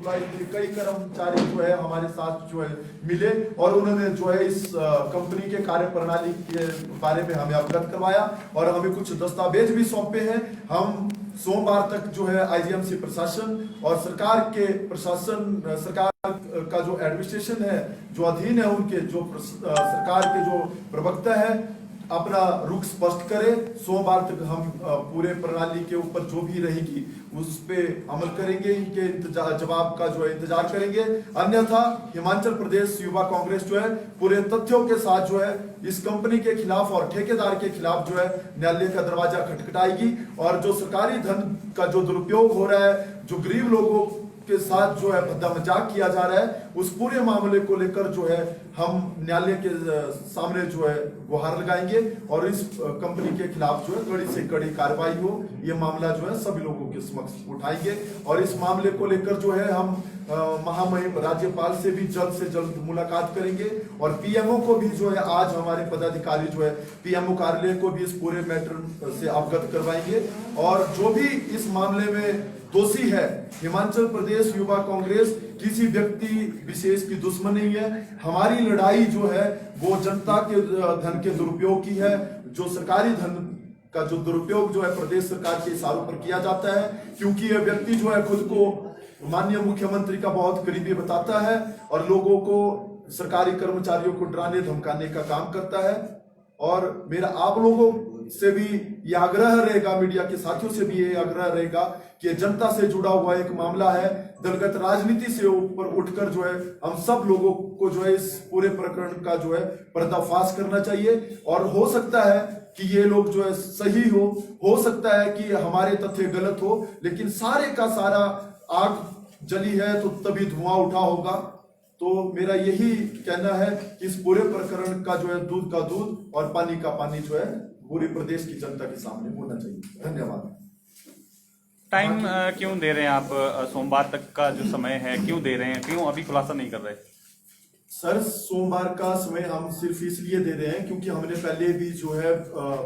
Employ कई कर्मचारी जो है हमारे साथ जो है मिले और उन्होंने जो है इस कंपनी के कार्य प्रणाली के बारे में हमें अवगत करवाया और हमें कुछ दस्तावेज भी सौंपे हैं। हम सोमवार तक जो है आईजीएमसी प्रशासन और सरकार के प्रशासन, सरकार का जो एडमिनिस्ट्रेशन है, जो अधीन है, उनके जो सरकार के जो प्रवक्ता है अपना रुख स्पष्ट करे। सोमवार तक हम पूरे प्रणाली के ऊपर जो भी रहेगी उस पे अमल करेंगे, इनके जवाब का जो है इंतजार करेंगे। अन्यथा हिमाचल प्रदेश युवा कांग्रेस जो है पूरे तथ्यों के साथ जो है इस कंपनी के खिलाफ और ठेकेदार के खिलाफ जो है न्यायालय का दरवाजा खटखटाएगी और जो सरकारी धन का जो दुरुपयोग हो रहा है, जो गरीब लोगों के साथ जो है भद्दा मजाक किया जा रहा है, उस पूरे मामले को लेकर जो है हम न्यायालय के सामने जो है गुहार लगाएंगे और इस कंपनी के खिलाफ जो है कड़ी से कड़ी कार्रवाई हो। ये मामला जो है सभी लोगों के समक्ष उठाएंगे और इस मामले को लेकर जो है हम महामहिम राज्यपाल से भी जल्द मुलाकात करेंगे और पीएमओ को भी जो है आज हमारे पदाधिकारी जो है पीएमओ कार्यालय को भी इस पूरे मैटर से अवगत करवाएंगे और जो भी इस मामले में दोषी है, हिमाचल प्रदेश युवा कांग्रेस किसी व्यक्ति विशेष की दुश्मन नहीं है। हमारी लड़ाई जो है वो जनता के धन के दुरुपयोग की है। जो सरकारी धन का जो दुरुपयोग जो है प्रदेश सरकार के इशारों पर किया जाता है, क्योंकि यह व्यक्ति जो है खुद को माननीय मुख्यमंत्री का बहुत करीबी बताता है और लोगों को, सरकारी कर्मचारियों को डराने धमकाने का काम करता है। और मेरा आप लोगों से भी यह आग्रह रहेगा, मीडिया के साथियों से भी यह आग्रह रहेगा कि जनता से जुड़ा हुआ एक मामला है। दलगत राजनीति से ऊपर उठकर जो है हम सब लोगों को जो है इस पूरे प्रकरण का जो है पर्दाफाश करना चाहिए और हो सकता है कि ये लोग जो है सही हो सकता है कि हमारे तथ्य गलत हो, लेकिन सारे का सारा आग जली है तो तभी धुआं उठा होगा। तो मेरा यही कहना है कि इस पूरे प्रकरण का जो है दूध का दूध और पानी का पानी जो है पूरे प्रदेश की जनता के सामने होना चाहिए। धन्यवाद। टाइम क्यों दे रहे हैं आप? सोमवार तक का जो समय है क्यों दे रहे हैं? क्यों अभी खुलासा नहीं कर रहे? सर, सोमवार का समय हम सिर्फ इसलिए दे रहे हैं क्योंकि हमने पहले भी जो है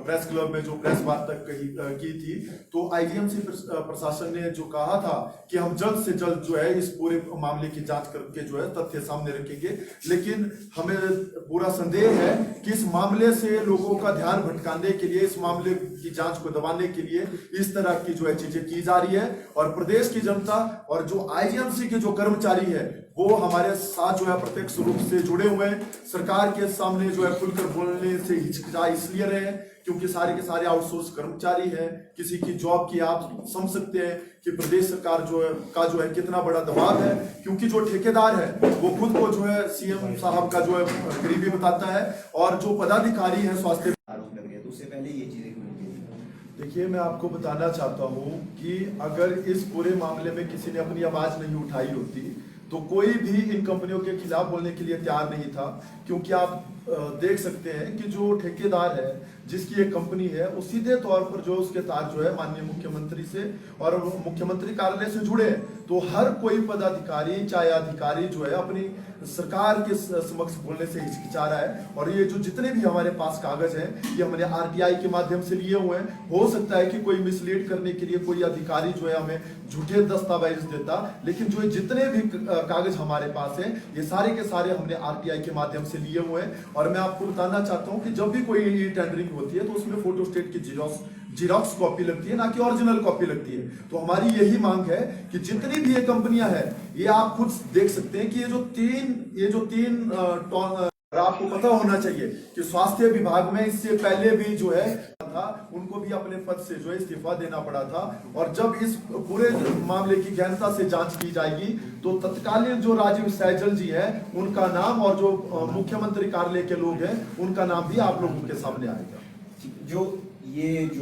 प्रेस क्लब में जो प्रेस वार्ता की थी, तो आईजीएमसी प्रशासन ने जो कहा था कि हम जल्द से जल्द जो है इस पूरे मामले की जांच करके जो है तथ्य सामने रखेंगे, लेकिन हमें पूरा संदेह है कि इस मामले से लोगों का ध्यान भटकाने के लिए, इस मामले की जांच को दबाने के लिए इस तरह की जो है चीजें की जा रही है और प्रदेश की जनता और जो आईजीएमसी के जो कर्मचारी है वो हमारे साथ जो है प्रत्यक्ष रूप से जुड़े हुए हैं। सरकार के सामने जो है खुलकर बोलने से हिचकिचा इसलिए रहे हैं क्योंकि सारे के सारे आउटसोर्स कर्मचारी हैं। किसी की जॉब की आप समझ सकते हैं कि प्रदेश सरकार जो है कितना बड़ा दबाव है, क्योंकि जो ठेकेदार है वो खुद को जो है सीएम साहब का जो है करीबी बताता है और जो पदाधिकारी है स्वास्थ्य, उससे पहले ये चीजें देखिए मैं आपको बताना चाहता हूँ कि अगर इस पूरे मामले में किसी ने अपनी आवाज नहीं उठाई होती तो कोई भी इन कंपनियों के खिलाफ बोलने के लिए तैयार नहीं था, क्योंकि आप देख सकते हैं कि जो ठेकेदार है जिसकी एक कंपनी है वो सीधे तौर पर जो उसके तार जो है माननीय मुख्यमंत्री से और मुख्यमंत्री कार्यालय से जुड़े हैं। तो हर कोई पदाधिकारी चाहे अधिकारी जो है अपनी सरकार के समक्ष बोलने से हिचकिचा रहा है और ये जो जितने भी हमारे पास कागज हैं ये हमने आरटीआई के माध्यम से लिए हुए हैं। हो सकता है कि कोई मिसलीड करने के लिए कोई अधिकारी जो है हमें झूठे दस्तावेज देता, लेकिन जो जितने भी कागज हमारे पास हैं ये सारे के सारे हमने आरटीआई के माध्यम से लिए हुए हैं। और मैं आपको बताना चाहता हूं कि जब भी कोई टेंडरिंग होती है तो उसमें फोटोस्टेट की जीरोक्स कॉपी लगती है, ना कि ओरिजिनल कॉपी लगती है। तो हमारी यही मांग है कि जितनी भी ये कंपनियां हैं, ये आप खुद देख सकते हैं कि ये जो तीन आपको पता होना चाहिए कि स्वास्थ्य विभाग में इससे पहले भी जो है था, उनको भी अपने पद से जो है इस्तीफा देना पड़ा था। और जब इस पूरे मामले की गहनता से जांच की जाएगी तो तत्कालीन जो राजीव सैजल जी हैं उनका नाम और जो मुख्यमंत्री कार्यालय के लोग हैं उनका नाम भी आप लोगों के सामने आएगा। जो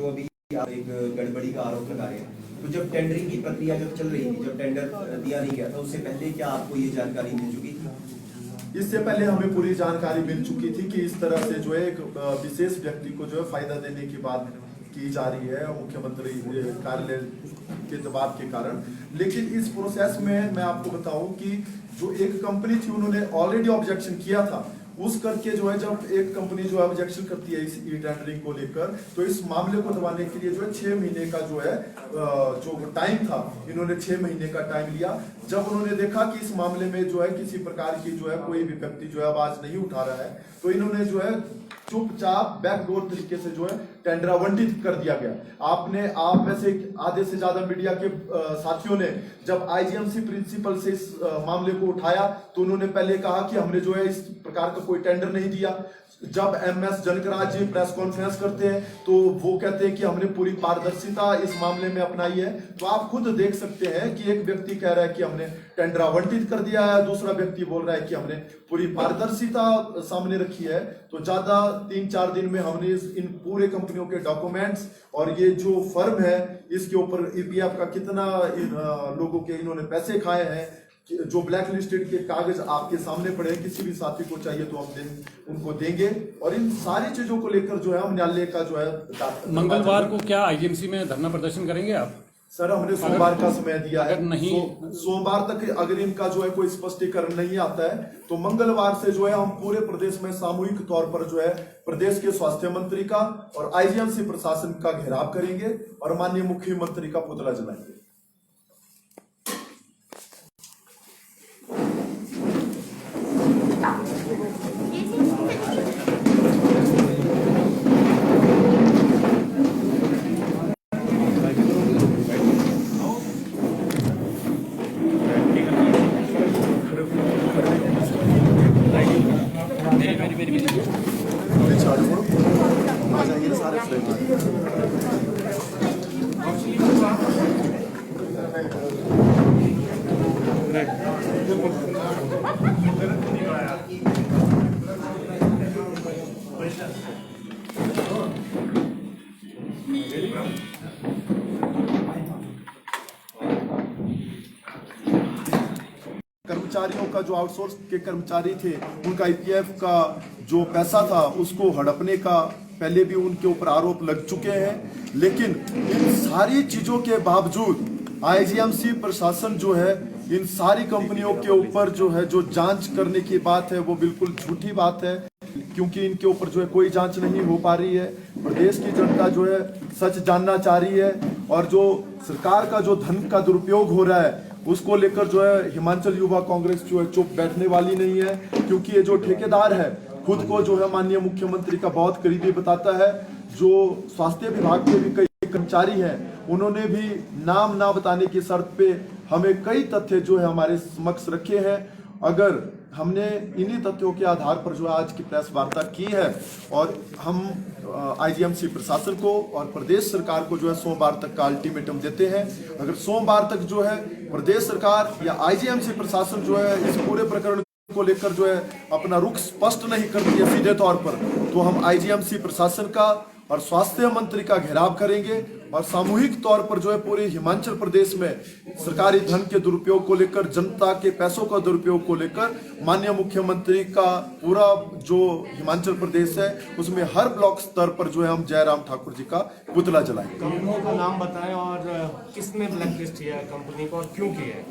अभी आप एक गड़बड़ी का आरोप लगा रहे हैं, तो जब टेंडरिंग की प्रक्रिया जब चल रही थी, जब टेंडर दिया नहीं गया था, उससे पहले क्या आपको ये जानकारी मिल चुकी थी? इससे पहले हमें पूरी जानकारी मिल चुकी थी कि इस तरह से जो है एक विशेष व्यक्ति को जो है फायदा देने की बात की जा रही है मुख्यमंत्री कार्यालय के दबाव के कारण। लेकिन इस प्रोसेस में मैं आपको बताऊं कि जो एक कंपनी थी उन्होंने ऑलरेडी ऑब्जेक्शन किया था उस करके जो है जब एक कंपनी जो है ऑब्जेक्शन करती है इस ई टेंडरिंग को लेकर, तो इस मामले को दबाने के लिए जो है 6 महीने का जो है जो टाइम था, इन्होंने 6 महीने का टाइम लिया। जब उन्होंने देखा कि इस मामले में जो है किसी प्रकार की जो है कोई भी व्यक्ति जो है आवाज नहीं उठा रहा है, तो इन्होंने जो है चुपचाप बैकडोर तरीके से जो है टेंडर आवंटित कर दिया गया। आप में से आधे से ज्यादा मीडिया के साथियों ने जब आईजीएमसी प्रिंसिपल से इस मामले को उठाया, तो उन्होंने पहले कहा कि हमने जो है इस प्रकार का कोई टेंडर नहीं दिया। जब एमएस जनकराज जी प्रेस कॉन्फ्रेंस करते हैं तो वो कहते हैं कि हमने पूरी पारदर्शिता इस मामले में अपनाई है। तो आप खुद देख सकते हैं कि एक व्यक्ति कह रहा है कि हमने टेंडर आवंटित कर दिया है, दूसरा व्यक्ति बोल रहा है कि हमने पूरी पारदर्शिता सामने रखी है। तो ज्यादा 3-4 दिन में हमने इन पूरे कंपनियों के डॉक्यूमेंट्स और ये जो फर्म है इसके ऊपर ईपीएफ का कितना लोगों के इन्होंने पैसे खाए हैं, जो ब्लैक लिस्टेड के कागज आपके सामने पड़े हैं, किसी भी साथी को चाहिए तो हम उनको देंगे। और इन सारी चीजों को लेकर जो है हम न्यायालय का जो है मंगलवार को क्या आईजीएमसी में धरना प्रदर्शन करेंगे आप? सर हमने सोमवार का समय दिया है, अगर नहीं सोमवार तक अगर इनका जो है कोई स्पष्टीकरण नहीं आता है तो मंगलवार से जो है हम पूरे प्रदेश में सामूहिक तौर पर जो है प्रदेश के स्वास्थ्य मंत्री का और आईजीएमसी प्रशासन का घेराव करेंगे और माननीय मुख्यमंत्री का पुतला जलाएंगे। आ जाएंगे सारे कर्मचारियों का जो आउटसोर्स के कर्मचारी थे उनका ईपीएफ का जो पैसा था उसको हड़पने का पहले भी उनके ऊपर आरोप लग चुके हैं। लेकिन इन सारी चीजों के बावजूद आईजीएमसी प्रशासन जो है इन सारी कंपनियों के ऊपर जो है जो जांच करने की बात है वो बिल्कुल झूठी बात है, क्योंकि इनके ऊपर जो है कोई जांच नहीं हो पा रही है। प्रदेश की जनता जो है सच जानना चाह रही है और जो सरकार का जो धन का दुरुपयोग हो रहा है उसको लेकर जो है हिमाचल युवा कांग्रेस जो है चुप बैठने वाली नहीं है, क्योंकि ये जो ठेकेदार है खुद को जो है माननीय मुख्यमंत्री का बहुत करीबी बताता है। जो स्वास्थ्य विभाग के भी कई कर्मचारी हैं उन्होंने भी नाम ना बताने की शर्त पे हमें कई तथ्य जो है हमारे समक्ष रखे हैं। अगर हमने इन्हीं तथ्यों के आधार पर जो आज की प्रेस वार्ता की है और हम आईजीएमसी प्रशासन को और प्रदेश सरकार को जो है सोमवार तक का अल्टीमेटम देते हैं। अगर सोमवार तक जो है प्रदेश सरकार या आईजीएमसी प्रशासन जो है इस पूरे प्रकरण को लेकर जो है अपना रुख स्पष्ट नहीं करती है सीधे तौर पर, तो हम आईजीएमसी प्रशासन का और स्वास्थ्य मंत्री का घेराव करेंगे और सामूहिक तौर पर जो है पूरे हिमाचल प्रदेश में सरकारी धन के दुरुपयोग को लेकर, जनता के पैसों का दुरुपयोग को लेकर माननीय मुख्यमंत्री का पूरा जो हिमाचल प्रदेश है उसमें हर ब्लॉक स्तर पर जो है हम जयराम ठाकुर जी का पुतला जलाएंगे। कंपनियों का नाम बताएं और किसने ब्लैकलिस्ट किया है कंपनी को और क्यों किया है?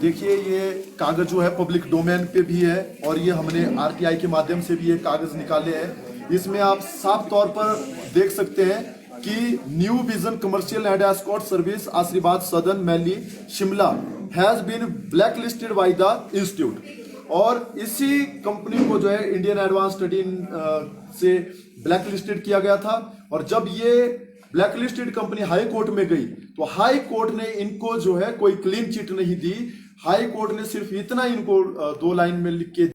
देखिए ये कागज जो है पब्लिक डोमेन पे भी है और ये हमने आरटीआई के माध्यम से भी ये कागज निकाले हैं। इसमें आप साफ तौर पर देख सकते हैं कि new vision commercial and escort service Ashirwad Sadan Mehli Shimla has been black listed by the institute, और इसी कंपनी को जो है इंडियन एडवांस स्टडी से ब्लैक लिस्टेड किया गया था। और जब ये black listed company high court में गई तो हाई कोर्ट ने इनको जो है कोई क्लीन चिट नहीं दी। हाई कोर्ट ने सिर्फ इतना इनको 2 लाइन में लिख के